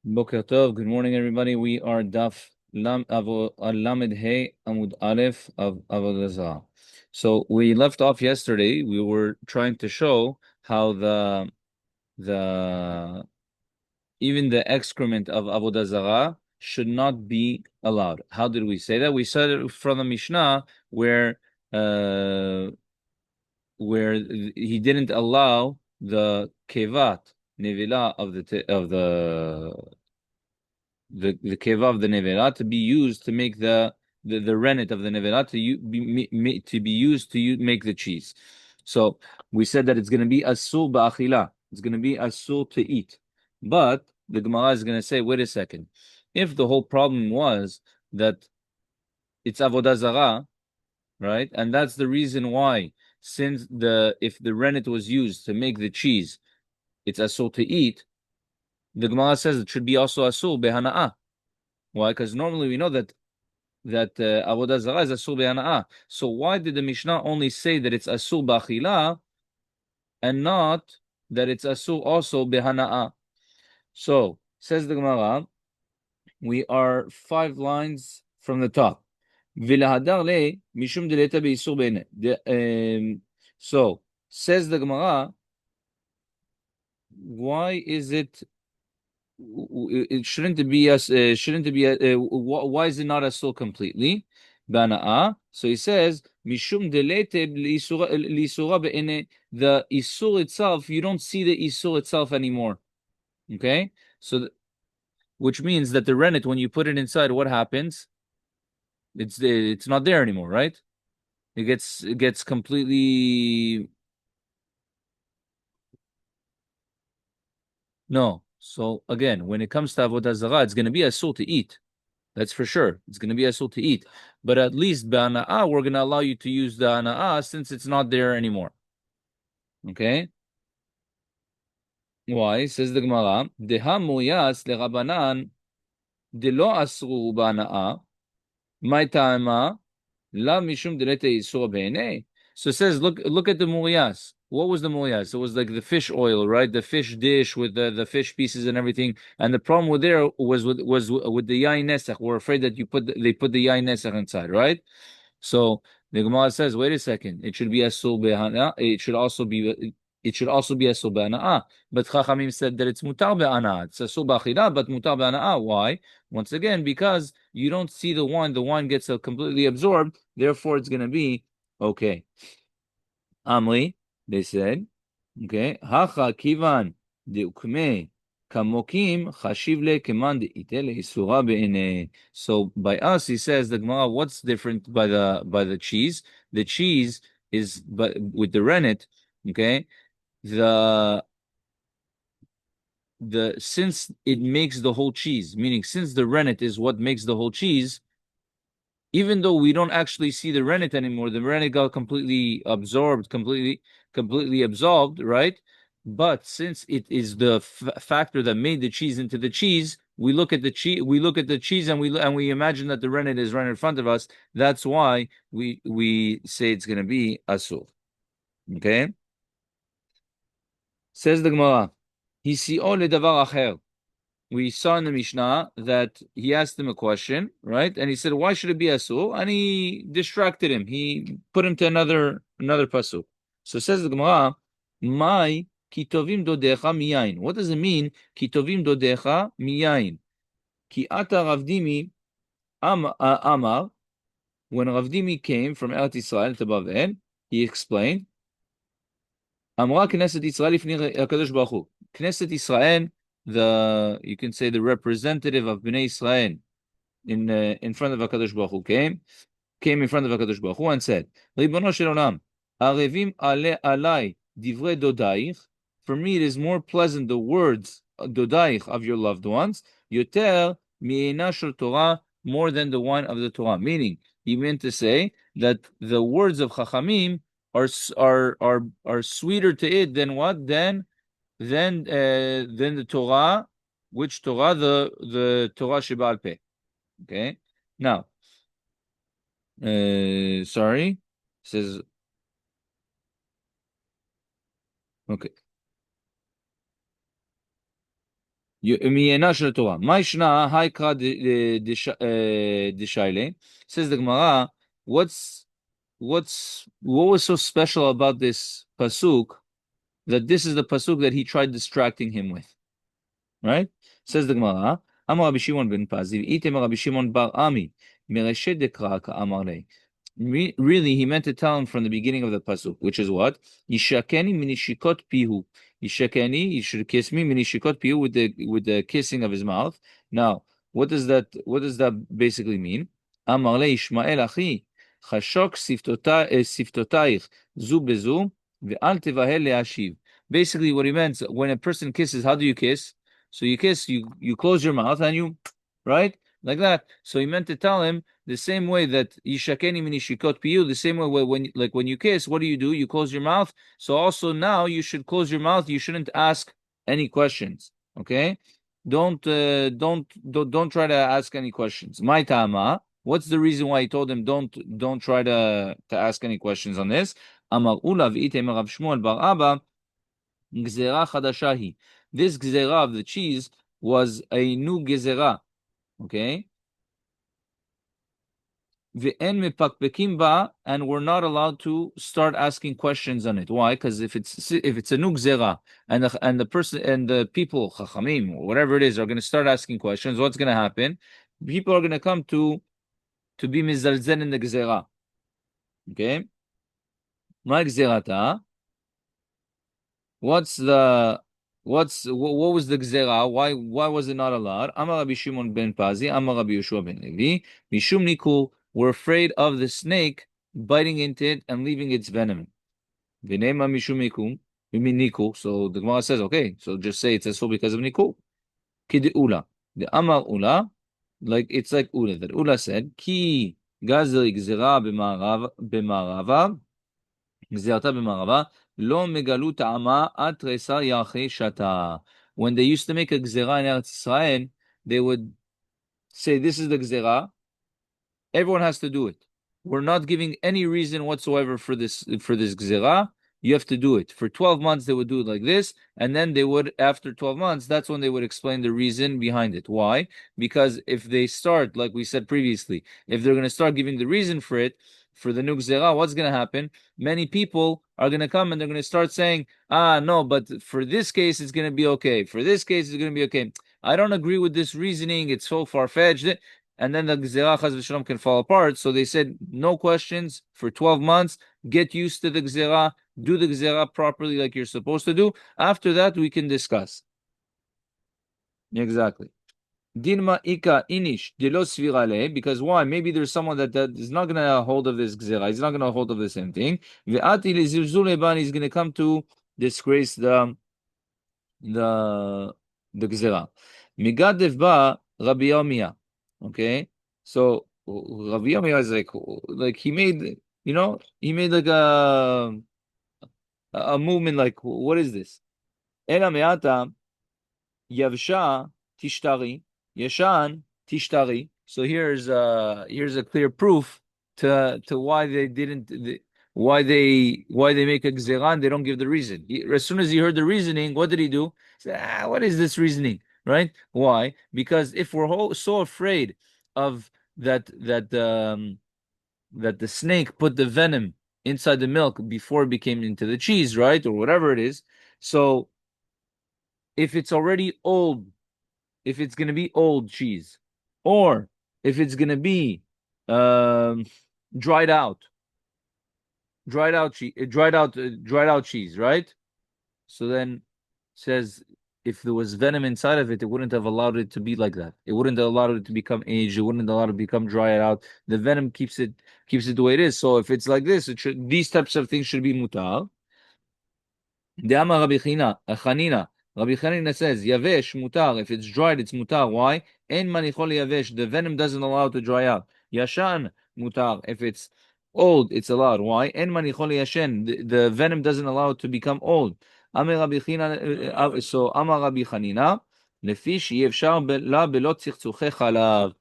Boker Tov. Good morning, everybody. We are Daf Lamed Hey Amud Aleph of Avodah Zarah. So we left off yesterday. We were trying to show how the even the excrement of Avodah Zarah should not be allowed. How did we say that? We said it from the Mishnah uh, where he didn't allow the kevat nevila of the keva of the nevela to be used to make the rennet of the nevela to be used to make the cheese. So we said that it's going to be asur ba'achila. It's going to be asur to eat. But the Gemara is going to say, wait a second. If the whole problem was that it's avodah zarah, right, and that's the reason why, since if the rennet was used to make the cheese, it's asur to eat. The Gemara says it should be also asur behana'ah. Why? Because normally we know that avodah zarah is asur behana'ah. So why did the Mishnah only say that it's asur b'achila and not that it's asur also behana'ah? So says the Gemara, we are 5 lines from the top. V'lahadar le mishum deleta be'isur be'ene. So says the Gemara, why is it? It shouldn't be why is it not asur completely? Bana'a. So he says mishum delete lisura be'ene. The isur itself, you don't see the isur itself anymore. Okay, so which means that the rennet, when you put it inside, what happens? It's not there anymore, right? It gets completely no. So again, when it comes to avodah zarah, it's going to be asur to eat. That's for sure. It's going to be asur to eat. But at least ba'ana'ah, we're going to allow you to use the ana'ah since it's not there anymore. Okay? Why? Says the Gemara, Deha muyas le'rabanan de lo asru ba'ana'ah, my ta'ama la mishum delete isur be'enei. So it says, look at the muyas. What was the muyas? It was like the fish oil, right? The fish dish with the fish pieces and everything. And the problem with there was with the yain nesach. We're afraid that they put the yain nesach inside, right? So the Gemara says, wait a second, it should be asur behana. It should also be asur be'ana'ah. But Chachamim said that it's mutar be'ana'ah. It's asur b'achila, but mutar be'ana'ah. Why? Once again, because you don't see the wine gets completely absorbed. Therefore, it's going to be okay. Amri, they said, okay, hacha kivan deukme kamokim chashivle keman deitele isura be'ene. So by us, he says the Gemara, what's different by the cheese? The cheese is, but with the rennet, okay, the since it makes the whole cheese, meaning since the rennet is what makes the whole cheese, even though we don't actually see the rennet anymore, the rennet got completely absorbed, completely absolved, right? But since it is the factor that made the cheese into the cheese, we look at the cheese, and we imagine that the rennet is right in front of us. That's why we say it's going to be asur. Okay? Says the Gemara, Hisi'o ledavar acher. We saw in the Mishnah that he asked him a question, right? And he said, "Why should it be asur?" And he distracted him. He put him to another pasuk. So says the Gemara, "My kitovim dodecha miyain." What does it mean? Kitovim dodecha miyain. Ki ata Ravdimi amar. When Ravdimi came from Eretz Israel to Bavel, he explained, "Amra Knesset Israel ifnei Hakadosh Baruch Hu." Knesset Israel, you can say the representative of Bnei Israel in front of Hakadosh Baruch Hu came in front of Hakadosh Baruch Hu and said, "Ribono shel olam, arevim alai divrei dodaich." For me, it is more pleasant the words dodaich of your loved ones, yoter mi'ena shel Torah, more than the wine of the Torah. Meaning, he meant to say that the words of Chachamim are sweeter to it than what? Than the Torah. Which Torah? The Torah Sheba'al Peh. Okay. Now, sorry, says okay. מעיינה של התורה. מה ישנה, הייקרא דשיילה? Says the Gemara, what was so special about this pasuk that this is the pasuk that he tried distracting him with? Right? Says the Gemara, Amar Rabbi Shimon ben Pazi, Item Rabbi Shimon bar Ami, Mereshe dekra Amarle. Really, he meant to tell him from the beginning of the pasuk, which is what? Yishakeni minishikot pihu. Yishakeni, you should kiss me, minishikot pihu, with the kissing of his mouth. Now, what does that basically mean? Amarle Ishmael achi, chashok siftotayich zu bezu, ve'al tevahel le'ashiv. Basically, what he meant, when a person kisses, how do you kiss? So you kiss, you close your mouth and you, right? Like that. So he meant to tell him the same way that yishakeni minishikot piyu, the same way when you kiss, what do? You close your mouth. So also now you should close your mouth. You shouldn't ask any questions. Okay? Don't try to ask any questions. My tama. What's the reason why he told him don't try to ask any questions on this? Amar ulav item Rav Shmuel bar Abba. Gzera chadashahi. This gzera of the cheese was a new gzera. Okay? Ve'en mepakpekim ba, and we're not allowed to start asking questions on it. Why? Because if it's a new gzera and the person and the people chachamim or whatever it is are going to start asking questions, what's going to happen? People are going to come to be mizalzen in the gzera. Okay? Ma gzerata. What was the gzera? Why was it not allowed? Amar Rabbi Shimon ben Pazi, Amar Rabbi Yeshua ben Levi, Mishum Nikul, we're afraid of the snake biting into it and leaving its venom. V'neima Mishum Nikul, so the Gemara says, okay, so just say it's so because of Nikul. Ula. The Amar Ula, it's like Ula, that Ula said, Ki Gazel Gzera b'Marava, Gzerata b'Marava, Lo megalu ta'ama at resar yachi shata. When they used to make a gzera in Eretz Israel, they would say, this is the gzera. Everyone has to do it. We're not giving any reason whatsoever for this gzera. You have to do it. For 12 months, they would do it like this. And then they would, after 12 months, that's when they would explain the reason behind it. Why? Because if they start, like we said previously, if they're going to start giving the reason for it, for the new gzera, what's going to happen? Many people are going to come and they're going to start saying, no, but for this case, it's going to be okay. For this case, it's going to be okay. I don't agree with this reasoning. It's so far-fetched. And then the gzera chas v'shalom can fall apart. So they said, no questions for 12 months. Get used to the gzera. Do the gzera properly like you're supposed to do. After that, we can discuss. Exactly. Dilma ika inish dilo svirale, because why? Maybe there's someone that is not going to hold of this gzera. He's not going to hold of the same thing. Ve'ati lezilzul eban, he's going to come to disgrace the gzera. Migadev ba Rabbi Yomi. Okay, so Rabbi Yomi is like he made like a movement, like, what is this? Ela me'ata yavsha tishtari yeshan tishtari. So here's a clear proof to why they didn't why they make a gzera and they don't give the reason. As soon as he heard the reasoning, what did he do? He said, what is this reasoning? Right? Why? Because if we're so afraid of that the snake put the venom inside the milk before it became into the cheese, right? Or whatever it is. So if it's already old, if it's going to be old cheese, or if it's going to be dried out cheese, right? So then says, if there was venom inside of it, it wouldn't have allowed it to be like that. It wouldn't have allowed it to become aged. It wouldn't allow it to become dried out. The venom keeps it the way it is. So if it's like this, these types of things should be mutar. De'ama Rabbi Chanina. Rabbi Chanina says, Yavesh mutar. If it's dried, it's mutar. Why? En manichol yavesh. The venom doesn't allow it to dry out. Yashan mutar. If it's old, it's allowed. Why? En manichol yashen. The venom doesn't allow it to become old. Amar Rabbi Chanina. So Amar Rabbi Chanina. Lefi she'efshar la belot tzictzuchei chalav.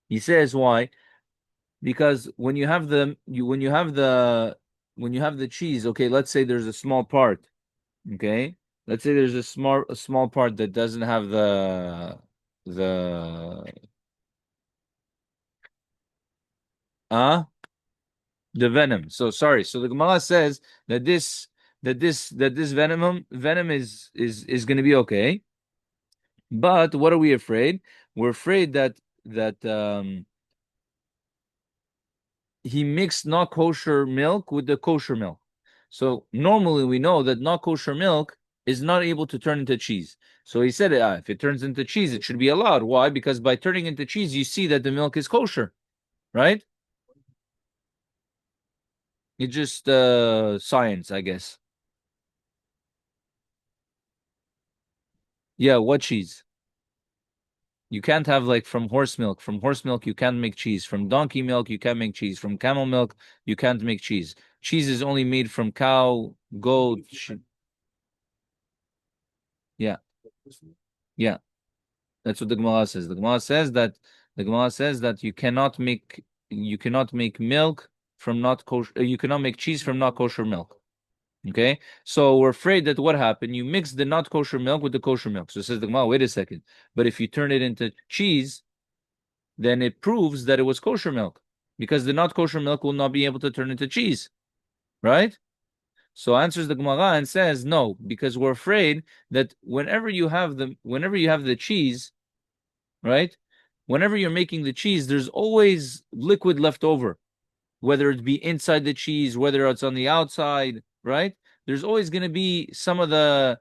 He says why? Because when you have the cheese, okay, let's say there's a small part. Okay, let's say there's a small part that doesn't have the the venom. So sorry. So the Gemara says that this venom is going to be okay. But what are we afraid? We're afraid that he mixed not kosher milk with the kosher milk. So normally we know that not kosher milk is not able to turn into cheese. So he said, if it turns into cheese, it should be allowed. Why? Because by turning into cheese, you see that the milk is kosher, right? It's just science, I guess. Yeah, what cheese? You can't have like from horse milk. From horse milk, you can't make cheese. From donkey milk, you can't make cheese. From camel milk, you can't make cheese. Cheese is only made from cow, goat. Yeah, yeah. That's what the Gemara says. The Gemara says that you cannot make milk from not kosher. You cannot make cheese from not kosher milk. Okay, so we're afraid that what happened? You mix the not kosher milk with the kosher milk. So it says the Gemara, wait a second. But if you turn it into cheese, then it proves that it was kosher milk, because the not kosher milk will not be able to turn into cheese, right? So answers the Gemara and says no, because we're afraid that whenever you have the cheese, right? Whenever you're making the cheese, there's always liquid left over, whether it be inside the cheese, whether it's on the outside, right? There's always going to be some of the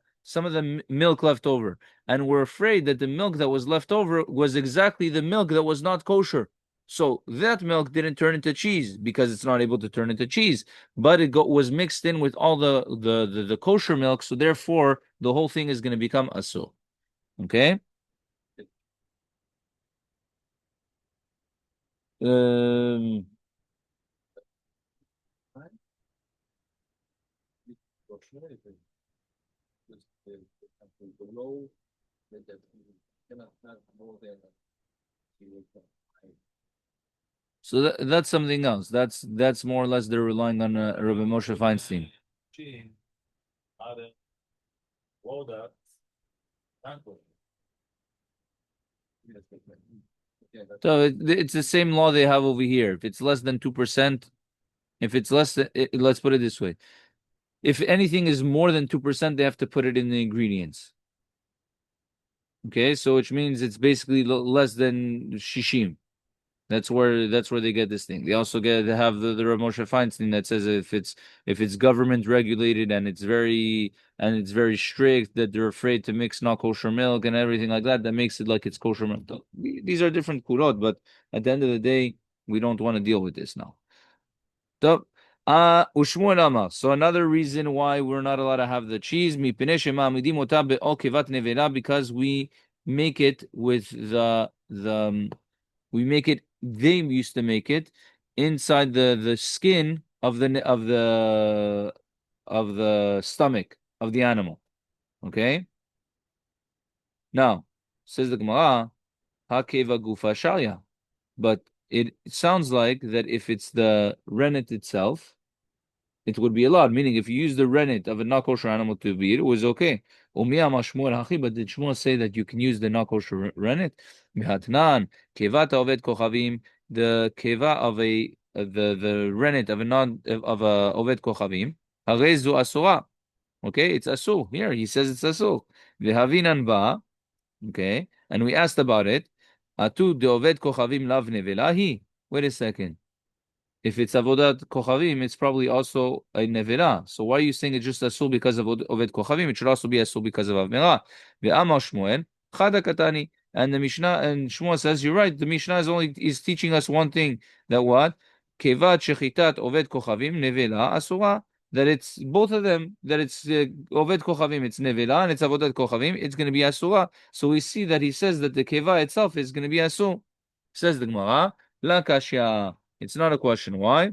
milk left over, and we're afraid that the milk that was left over was exactly the milk that was not kosher. So that milk didn't turn into cheese because it's not able to turn into cheese, but was mixed in with all the kosher milk. So therefore, the whole thing is going to become asur. Okay. Um, So that's something else. That's more or less they're relying on Rabbi Moshe Feinstein. So it's the same law they have over here. If it's less than 2%, if it's less than, let's put it this way. If anything is more than 2%, they have to put it in the ingredients. Okay, so which means it's basically less than shishim. That's where they get this thing. They also they have the Rav Moshe Feinstein that says if it's government regulated and it's very strict, that they're afraid to mix not kosher milk and everything like that, that makes it like it's kosher milk. These are different kurot, but at the end of the day, we don't want to deal with this now. So, Ushmuel Amar. So another reason why we're not allowed to have the cheese, because we make it with they used to make it inside the skin of the stomach of the animal. Okay? Now, says the Gemara, Hakeva Gufa Shalya. But it sounds like that if it's the rennet itself, it would be allowed. Meaning, if you use the rennet of a not kosher animal to be it was okay. But did Shmuel say that you can use the not kosher rennet? Mihatnan kevat oved kochavim, the keva of the rennet of a oved kochavim. Harezu asura. Okay, it's asur. Here he says it's asur. V'havinan ba. Okay, and we asked about it. Atu de oved kochavim lav nevelahi. Wait a second. If it's avodat kochavim, it's probably also a nevera. So why are you saying it's just asul because of oved kochavim? It should also be asul because of avmera. Ve'amar Shmuel chada katani. And the Mishnah and Shmuel says you're right. The Mishnah is teaching us one thing, that what kevat shechitat oved kochavim nevela asura. That it's both of them. That it's oved kochavim, it's nevela, and it's avodat kochavim, it's going to be asura. So we see that he says that the keva itself is going to be asur. Says the Gemara, la kashya. It's not a question. Why?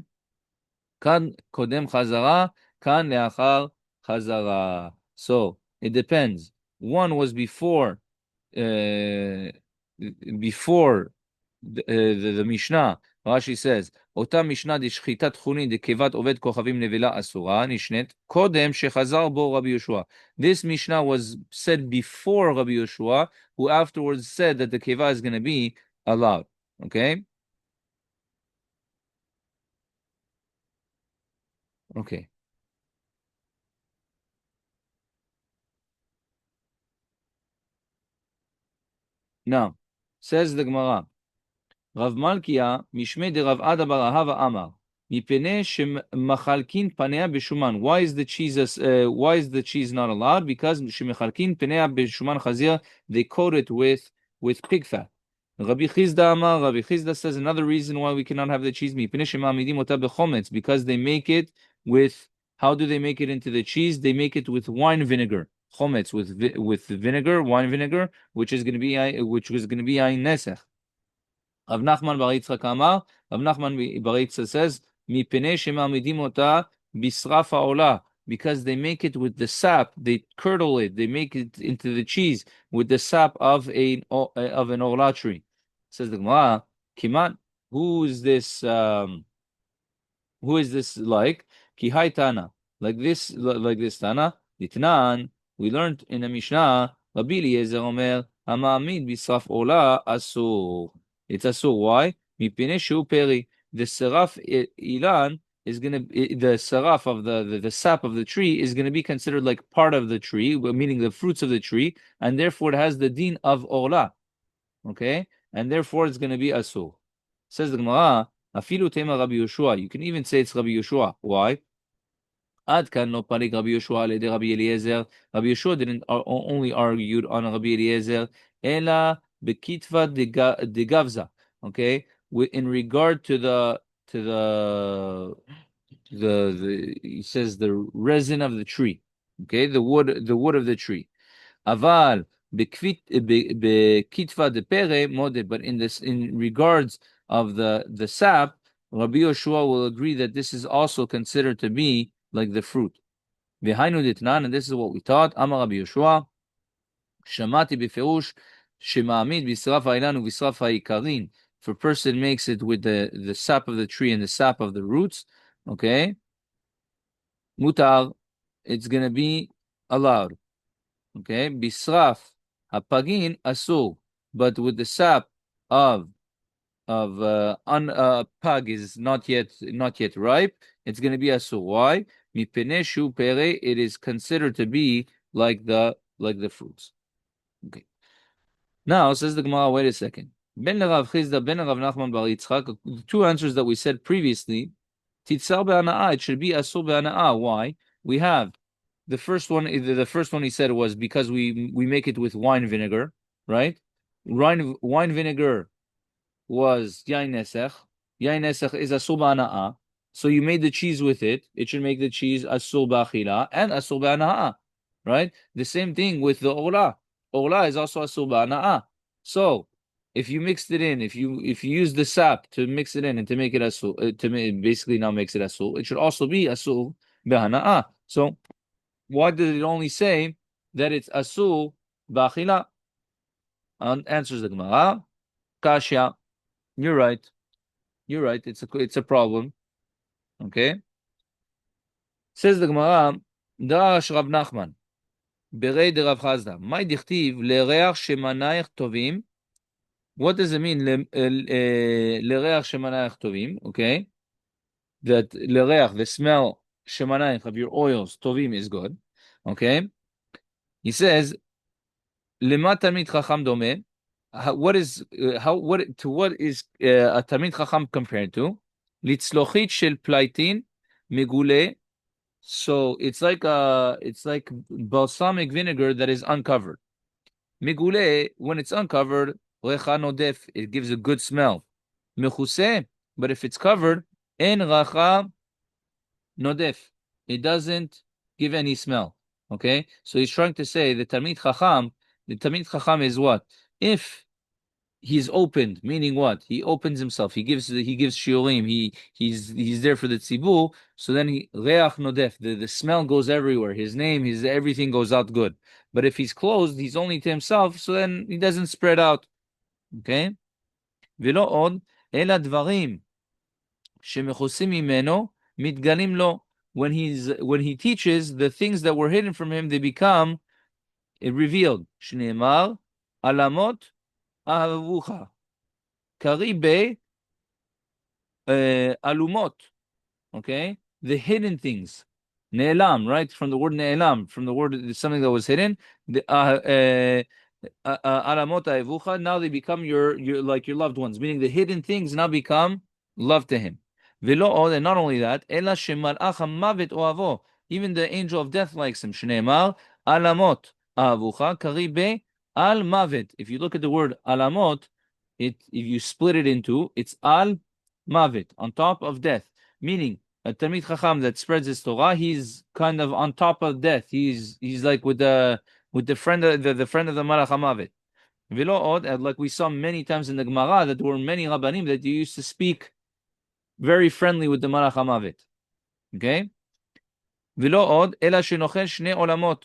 Kan kodem chazara, kan leachar chazara. So it depends. One was before the Mishnah. Rashi says, אותה משנה דשחיטת חולין דקיבת עובד כוכבים נבלה אסורה, נשנית, קודם שחזר בו רבי יהושע. This Mishnah was said before Rabbi Yehoshua, who afterwards said that the kiva is going to be allowed. Okay? Okay. Now, says the Gemara, Rav Malkia, Mishmei de Rav Ada bar Ahava Amar, מפני שמחלקין פניה בשומן. Why is the cheese not allowed? Because שמחלקין פניה בשומן חזיר, they coat it with pig fat. Rabbi Chizda Amar, Rabbi Chizda says another reason why we cannot have the cheese, מפני שמעמידים אותה בחומץ, because they make it with, how do they make it into the cheese? They make it with wine vinegar. Chometz with vinegar, wine vinegar, which was going to be ayin nesech. Rav Nachman bar Yitzchak Amar, Rav Nachman bar Yitzchak says, מפני שמעמידים אותה בשרף העולה, because they make it with the sap, they curdle it, they make it into the cheese with the sap of an orla tree. Says the Gemara, Kiman, who is this like? Ki hai Tana, like this Tana. Ditnan, we learned in the Mishnah, Rabbi Eliezer Omer, Hama'amid bisraf ola asur. It's asur. Why? Mipnei shu peri. The saraf ilan is going to the saraf of the sap of the tree is going to be considered like part of the tree, meaning the fruits of the tree, and therefore it has the din of ola. Okay, and therefore it's going to be asur. Says the Gemara, afilu tema Rabbi Yehoshua. You can even say it's Rabbi Yehoshua. Why? Ad kan no parik Rabbi Yehoshua le de Rabbi Eliezer. Rabbi Yehoshua didn't only argued on Rabbi Eliezer, ela bekitva de gavza. Okay, in regard to the he says the resin of the tree. Okay, the wood of the tree. Aval bekitva de pere moded, but in regards of the sap, Rabbi Yehoshua will agree that this is also considered to be like the fruit. V'hainu ditnan, and this is what we taught. Amar Rabbi Yehoshua, shamati b'feush shema'amid b'sraf ha'ilan u'b'sraf ha'ikarin. If a person makes it with the sap of the tree and the sap of the roots, okay, mutar, it's going to be allowed. Okay, bisraf hapagin asur, but with the sap of pag is not yet ripe, it's going to be asur. Why? Mipnei shu pere, it is considered to be like the fruits. Okay. Now says the Gemara, wait a second. Ben Rav Chizda, Ben Rav Nachman bar Yitzchak, the two answers that we said previously, titzar be'ana'ah, it should be asur be'ana'ah. Why? We have the first one he said was because we make it with wine vinegar, right? Wine vinegar was yain nesech. Yain nesech is asur be'ana'ah. So you made the cheese with it. It should make the cheese asur ba'achila and asur be'ana'ah, right? The same thing with the ola. Ola is also asur be'ana'ah. So if you mixed it in, if you use the sap to mix it in and to make it asur, basically now makes it asur, it should also be asur be'ana'ah. So why did it only say that it's asur ba'achila? Answers the Gemara, Kasha. You're right. It's a problem. Okay. Says the Gemara, Darash Rav Nachman, Berei de Rav Chazda, Mai dichtiv lereach shemanayich tovim. What does it mean, lereach shemanayich tovim? Okay. That lereach, the smell, shemanayich of your oils, tovim is good. Okay. He says, Lema Talmid Chacham Domeh. What is a Talmid Chacham compared to? Litzlochit shel plaitin megule. So it's like balsamic vinegar that is uncovered. Megule, when it's uncovered, recha nodef, it gives a good smell. Mechuse, but if it's covered, en racha nodef, it doesn't give any smell. Okay, so he's trying to say the Talmid Chacham is what? If he's opened, meaning what? He opens himself. He gives shiurim. He's there for the tzibur. So then reach nodef. The smell goes everywhere. His name, everything goes out good. But if he's closed, he's only to himself. So then he doesn't spread out. Okay. Velo od ela dvarim שמכוסים ממנו, מתגלים לו. When he teaches, the things that were hidden from him, they become revealed. שנאמר, עלמות אהבוך, קריבי אלומות. Okay, the hidden things. Ne'elam, right? From the word ne'elam, from the word something that was hidden. The alamot ha'evucha, now they become your like your loved ones, meaning the hidden things now become love to him. Velo, and not only that, ela shemalach hamavet oavo, even the angel of death likes him. Shneimar alamot avucha karibe al mavet. If you look at the word alamot, if you split it into, it's al mavet, on top of death, meaning a Talmid Chacham that spreads his Torah, he's kind of on top of death. He's like with the friend of the friend of the Malach HaMavet. V'lo od, and like we saw many times in the Gemara, that there were many Rabbanim that used to speak very friendly with the Malach HaMavet. Okay? V'lo od, ela shenochel shnei olamot.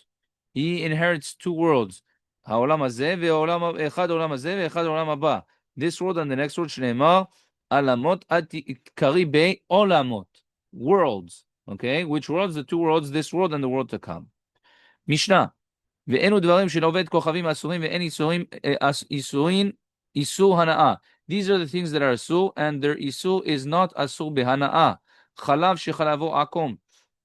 He inherits two worlds. Ha'olam hazeh ve'olam echad olam hazeh ve'echad olam haba. This world and the next world, shneimar alamot kari be olamot. Worlds, okay? Which worlds? The two worlds, this world and the world to come. Mishnah. ואינו דברים של עובד כוכבים אסורים ואין איסור הנאה. These are the things that are asur, and their isur is not asur behanaa. חלב שחלבו עקום.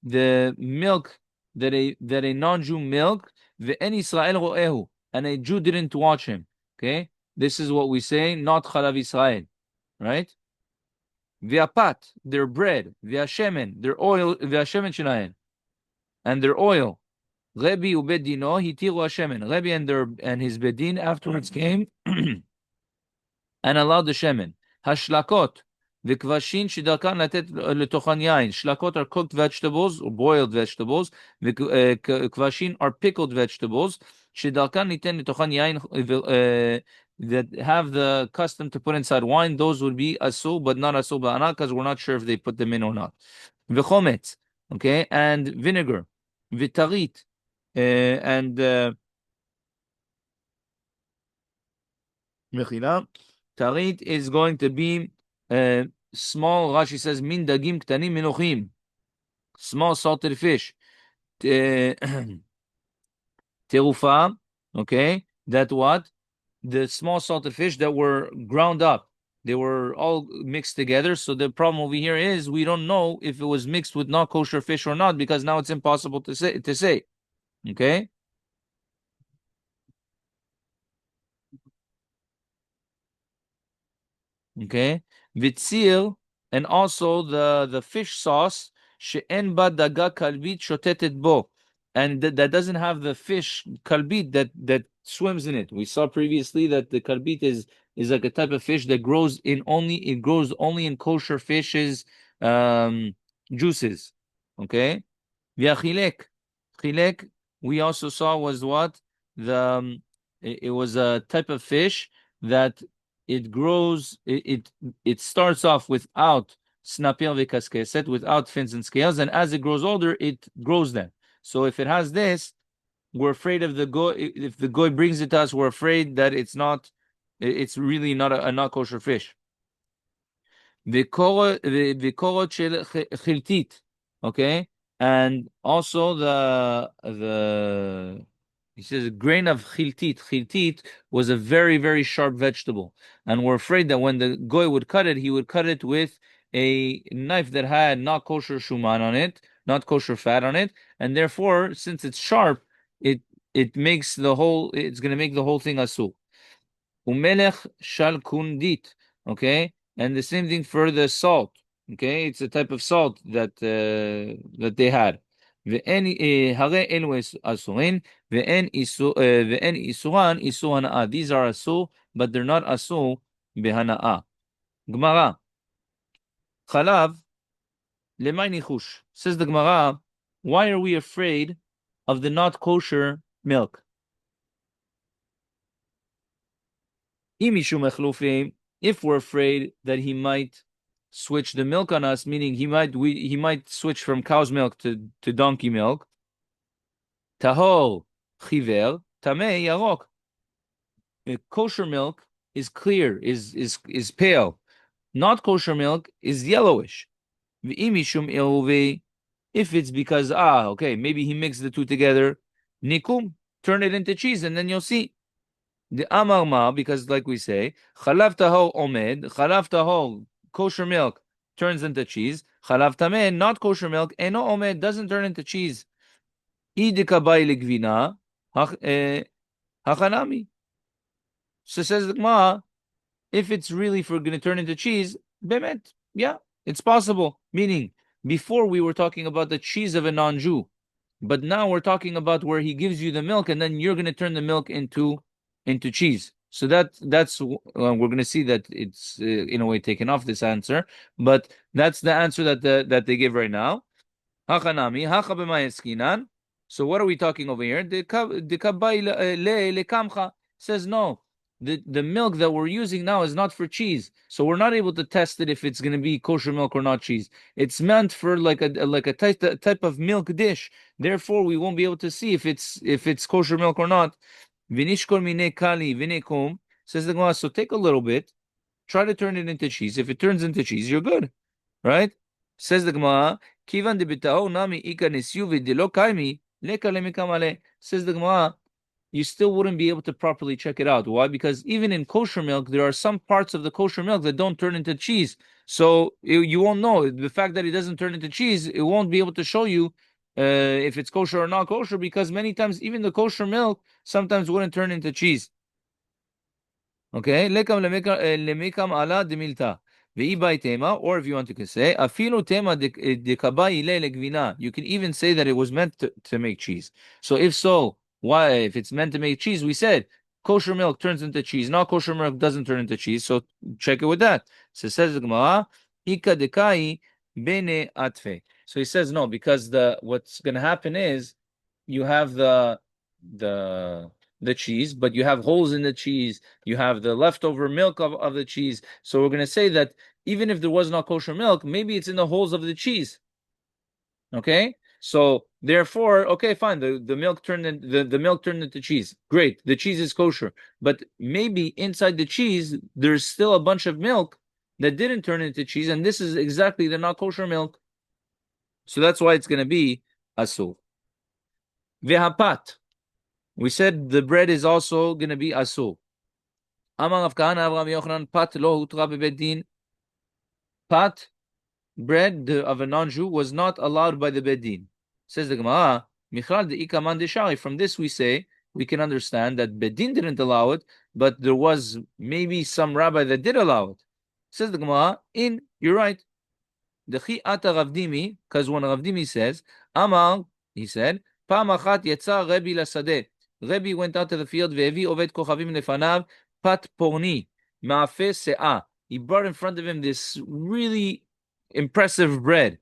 The milk that a non-Jew milk, ואין ישראל רואהו, and a Jew didn't watch him. Okay? This is what we say, not חלב ישראל. Right? V'apat, their bread, v'ashemen, their oil, v'ashemen shelahen, and their oil. Rabbi ubedino hitiru hashemen. Rabbi and his bedin afterwards came and allowed the shemen. Hashlakot, v'kvashin shidarkan latet letochan yain. Shlakot are cooked vegetables or boiled vegetables. Kvashin are pickled vegetables. Shidarkan niten letochan yain. That have the custom to put inside wine, those would be asul, but not asul ba'ana, because we're not sure if they put them in or not. V'chometz, okay, and vinegar, v'tarit, and mechila. Tarit is going to be small. Rashi says min dagim ktanim minochim, small salted fish. Terufa, okay, that what? The small salted fish that were ground up. They were all mixed together. So the problem over here is we don't know if it was mixed with not kosher fish or not, because now it's impossible to say. Okay? Okay? Vitzir, and also the fish sauce, she'en ba daga kalbit shotetet bo. And that doesn't have the fish kalbit that swims in it. We saw previously that the kalbit is like a type of fish that grows only in kosher fish's juices. Okay? V'achilek. Chilek, we also saw was what? It was a type of fish that it grows, it starts off without snapir v'kaskeset, without fins and scales, and as it grows older, it grows them. So if it has this, we're afraid of the goy. If the goy brings it to us, we're afraid that it's really not a not kosher fish. V'korot shel chiltit, okay, and also he says a grain of chiltit. Chiltit was a very, very sharp vegetable, and we're afraid that when the goy would cut it, he would cut it with a knife that had not kosher shuman on it, not kosher fat on it, and therefore, since it's sharp, it's going to make the whole thing asur. Umelech shal kundit, okay, and the same thing for the salt, okay, it's a type of salt that they had. These are asur, but they're not asur behana'a. Gemara, chalav lemay nichush. Says the Gemara, why are we afraid of the not kosher milk? If we're afraid that he might switch the milk on us, meaning he might switch from cow's milk to donkey milk. Tahor chiver tamei yarok. Kosher milk is clear, is pale. not kosher milk is yellowish. If it's because, okay, maybe he mixed the two together, nikum, turn it into cheese, and then you'll see. The amar ma, because like we say, chalav tahor omed, chalav tahor, kosher milk, turns into cheese. Chalav tameh, not kosher milk, eno omed, doesn't turn into cheese. Idikabai ligvina, hachanami. So says the Gemara, if it's really for going to turn into cheese, bemet, yeah, it's possible. Meaning, before we were talking about the cheese of a non-Jew, but now we're talking about where he gives you the milk, and then you're going to turn the milk into cheese. So that's we're going to see that it's in a way taken off this answer, but that's the answer that they give right now. Hachanami, hacha b'mayeskinan. So what are we talking over here? The kabai le kamcha says no. The milk that we're using now is not for cheese, so we're not able to test it if it's going to be kosher milk or not cheese. It's meant for like a type of milk dish. Therefore, we won't be able to see if it's kosher milk or not. Vinishkol mine kali vinekum, says the Gemara. So take a little bit, try to turn it into cheese. If it turns into cheese, you're good, right? Says the Gemara. Kivan de bitao nami ika nisyu v'delo kaimi leka lemikam. Says the Gemara, you still wouldn't be able to properly check it out. Why? Because even in kosher milk, there are some parts of the kosher milk that don't turn into cheese. So you won't know. The fact that it doesn't turn into cheese, it won't be able to show you if it's kosher or not kosher, because many times even the kosher milk sometimes wouldn't turn into cheese. Okay, lemikam ala demilta. Or if you want to say, afilu tema dekabai legvina. You can even say that it was meant to make cheese. So if so, why? If it's meant to make cheese, we said kosher milk turns into cheese. Not kosher milk doesn't turn into cheese. So check it with that. So says the Gemara, ika dekai bene atfe. So he says no, because what's going to happen is you have the cheese, but you have holes in the cheese. You have the leftover milk of the cheese. So we're going to say that even if there was not kosher milk, maybe it's in the holes of the cheese. Okay, so therefore, okay, fine. The milk turned the milk turned into cheese. Great, the cheese is kosher, but maybe inside the cheese there's still a bunch of milk that didn't turn into cheese, and this is exactly the not kosher milk. So that's why it's going to be asur. Vehapat. We said the bread is also going to be asur. Amar Rav Kahana Avraham Yochanan pat lo hutra bebet din. Pat, bread of a non-Jew, was not allowed by the Bedin. Says the Gemara, Michal de ikaman deshari. From this we say, we can understand that Bedin didn't allow it, but there was maybe some rabbi that did allow it. Says the Gemara, you're right. Dechi ata Rav Dimi, because when Rav Dimi says, Amar, he said, Pam achat yetza Rebbe lasadeh. Rebbe went out to the field, ve'evi oved kochavim lefanav, pat porni, ma'afe se'ah. He brought in front of him this really impressive bread.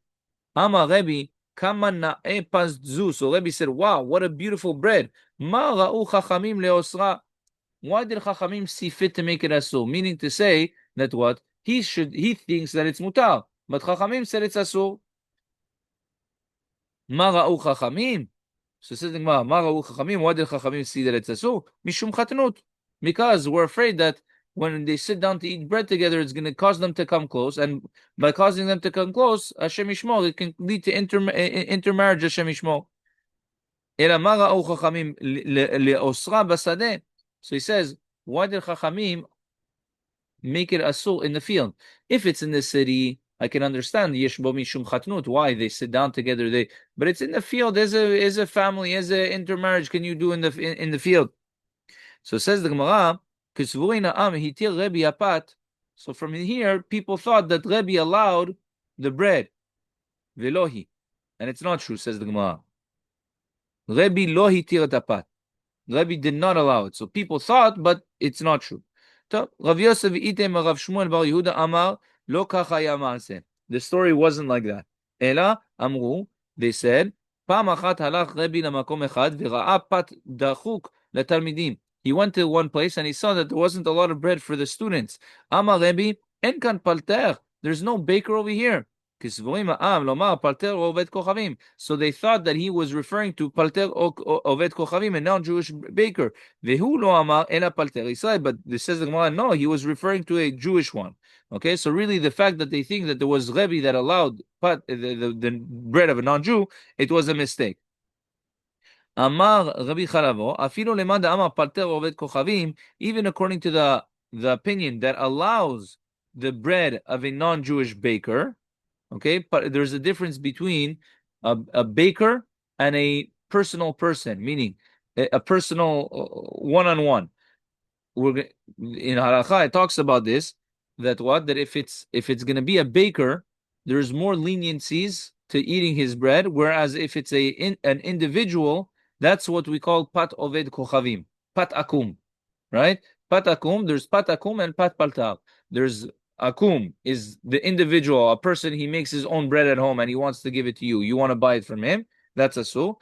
Amar Rebbe, kama na'e pas zu. So Rebbe said, wow, what a beautiful bread. Ma ra'u chachamim leosra. Why did chachamim see fit to make it asur? Meaning to say that what? He thinks that it's mutar. But chachamim said it's asur. Ma ra'u chachamim. So says the Gemara, Ma ra'u chachamim. Why did chachamim see that it's asur? Mishum chatnut. Because we're afraid that when they sit down to eat bread together, it's going to cause them to come close, and by causing them to come close, Hashem Yishmor, it can lead to intermarriage. Hashem Yishmor. So he says, why did Chachamim make it asur in the field? If it's in the city, I can understand Yeshbo Mishum Chatnut, why they sit down together. But it's in the field as a family, as a intermarriage. Can you do in the field? So says the Gemara. So from here, people thought that Rebbe allowed the bread. Velohi. And it's not true, says the Gemara. Rebbe lo hitir tapat. Rebbe did not allow it. So people thought, but it's not true. Rav Yosef item Rav Shmuel bar Yehuda amar lo kacha yamalse. The story wasn't like that. Ela amru, they said, Pam achat halach Rebbe lamakom echad v'ra'a pat dachuk letalmidim. He went to one place and he saw that there wasn't a lot of bread for the students. Amar Rebbe, en kan palter. There's no baker over here. So they thought that he was referring to palter ovet kochavim, a non-Jewish baker. Vehu lo amar ela palter Israel. But this says the Gemara, no, he was referring to a Jewish one. Okay, so really the fact that they think that there was Rebbe that allowed the bread of a non-Jew, it was a mistake. Amar Rabbi Charavo, afilo lemanda amar palter ovet kochavim, even according to the opinion that allows the bread of a non-Jewish baker. Okay, but there's a difference between a baker and a personal person, meaning a personal one-on-one. We're in Halakha, it talks about this, that if it's going to be a baker, there's more leniencies to eating his bread, whereas if it's an individual, that's what we call pat oved kochavim, pat akum, right? Pat akum, there's pat akum and pat paltar. There's akum is the individual, a person, he makes his own bread at home and he wants to give it to you. You want to buy it from him. That's a su.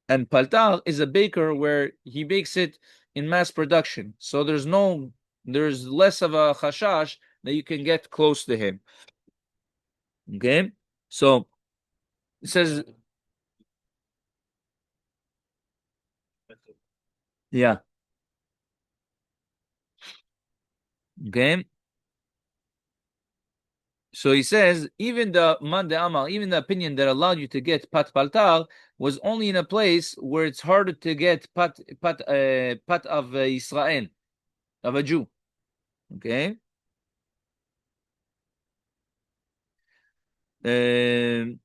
And paltar is a baker where he bakes it in mass production. So there's less of a chashash that you can get close to him. Okay? So it says, yeah. Okay? So he says, even the man de amal, even the opinion that allowed you to get pat paltar was only in a place where it's harder to get pat of Israel, of a Jew. Okay. Rabbi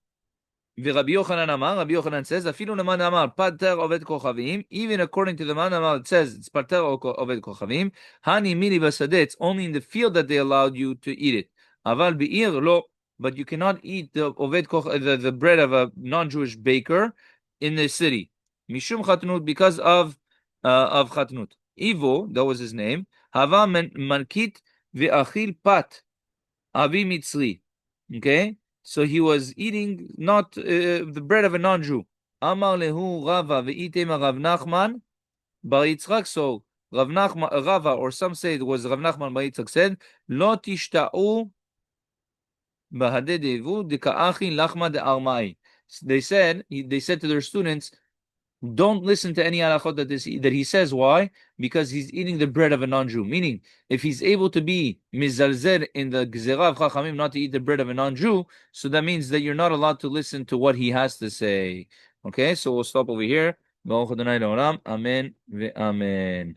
Yochanan says, "Afilu leman amar pater oved kochavim." Even according to the man amar, it says it's pater oved kochavim. Hani mili basadeh. It's only in the field that they allowed you to eat it. Aval be'ir lo. But you cannot eat the bread of a non-Jewish baker in the city. Mishum chatnut, because of chatnut. Ivo, that was his name. Hava mankit ve'achil pat avi mitzri. Okay. So he was eating not the bread of a non-Jew. Amar lehu Rava ve'item Rav Nachman bar Yitzchak. So Rava, or some say it was Rav Nachman bar Yitzchak, said, Lo tishta'u bahade devu deka'achin lachma de'armai. They said to their students, don't listen to any halachot that he says. Why? Because he's eating the bread of a non-Jew. Meaning, if he's able to be mizalzer in the gezerah of chachamim, not to eat the bread of a non-Jew, so that means that you're not allowed to listen to what he has to say. Okay, so we'll stop over here. Amen ve amen.